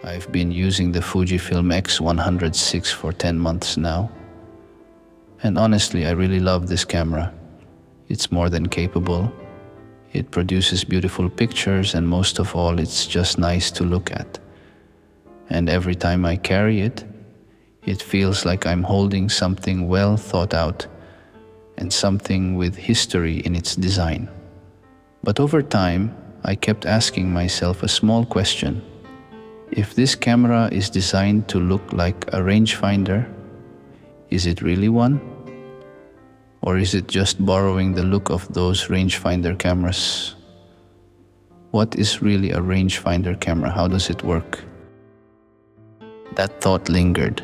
I've been using the Fujifilm X106 for 10 months now. And honestly, I really love this camera. It's more than capable. It produces beautiful pictures, and most of all, it's just nice to look at. And every time I carry it, it feels like I'm holding something well thought out and something with history in its design. But over time, I kept asking myself a small question. If this camera is designed to look like a rangefinder, is it really one? Or is it just borrowing the look of those rangefinder cameras? What is really a rangefinder camera? How does it work? That thought lingered,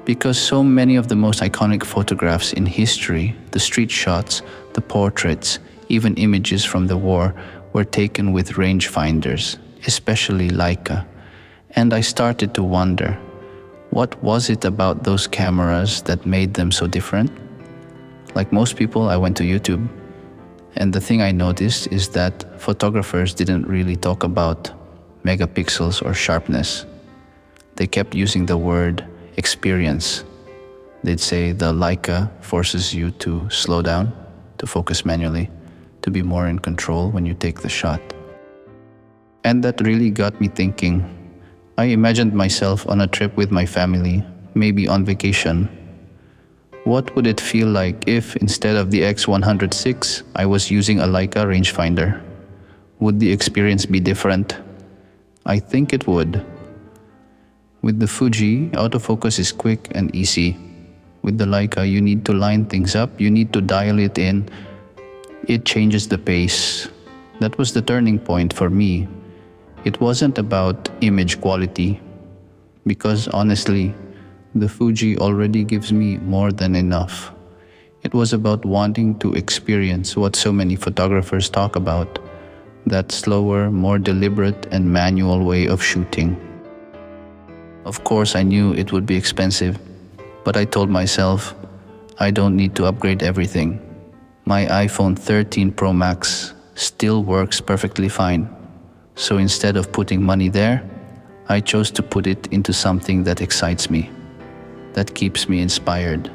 because so many of the most iconic photographs in history, the street shots, the portraits, even images from the war, were taken with rangefinders, especially Leica. And I started to wonder, what was it about those cameras that made them so different? Like most people, I went to YouTube. And the thing I noticed is that photographers didn't really talk about megapixels or sharpness. They kept using the word experience. They'd say the Leica forces you to slow down, to focus manually, to be more in control when you take the shot. And that really got me thinking. I imagined myself on a trip with my family, maybe on vacation. What would it feel like if, instead of the X106, I was using a Leica rangefinder? Would the experience be different? I think it would. With the Fuji, autofocus is quick and easy. With the Leica, you need to line things up, you need to dial it in. It changes the pace. That was the turning point for me. It wasn't about image quality, because honestly, the Fuji already gives me more than enough. It was about wanting to experience what so many photographers talk about, that slower, more deliberate and manual way of shooting. Of course, I knew it would be expensive, but I told myself, I don't need to upgrade everything. My iPhone 13 Pro Max still works perfectly fine. So instead of putting money there, I chose to put it into something that excites me, that keeps me inspired.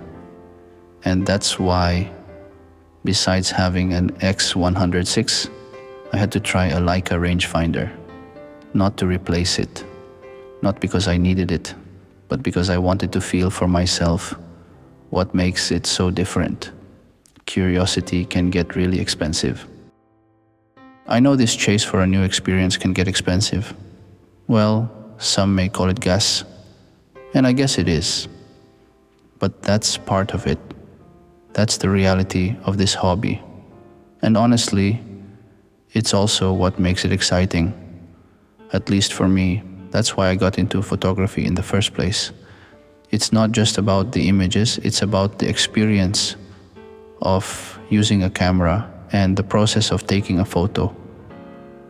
And that's why, besides having an X106, I had to try a Leica rangefinder. Not to replace it, not because I needed it, but because I wanted to feel for myself what makes it so different. Curiosity can get really expensive. I know this chase for a new experience can get expensive. Well, some may call it gas, and I guess it is. But that's part of it. That's the reality of this hobby. And honestly, it's also what makes it exciting. At least for me, that's why I got into photography in the first place. It's not just about the images, it's about the experience of using a camera and the process of taking a photo.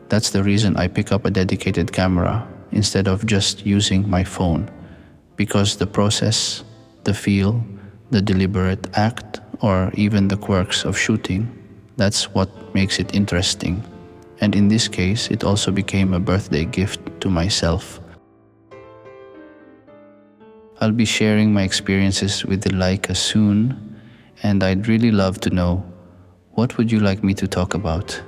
That's the reason I pick up a dedicated camera instead of just using my phone, because the process, the feel, the deliberate act, or even the quirks of shooting, that's what makes it interesting. And in this case, it also became a birthday gift to myself. I'll be sharing my experiences with the Leica soon, and I'd really love to know, what would you like me to talk about?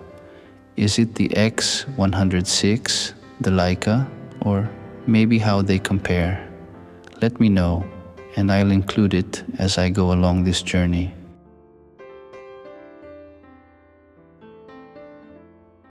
Is it the X106, the Leica, or maybe how they compare? Let me know, and I'll include it as I go along this journey.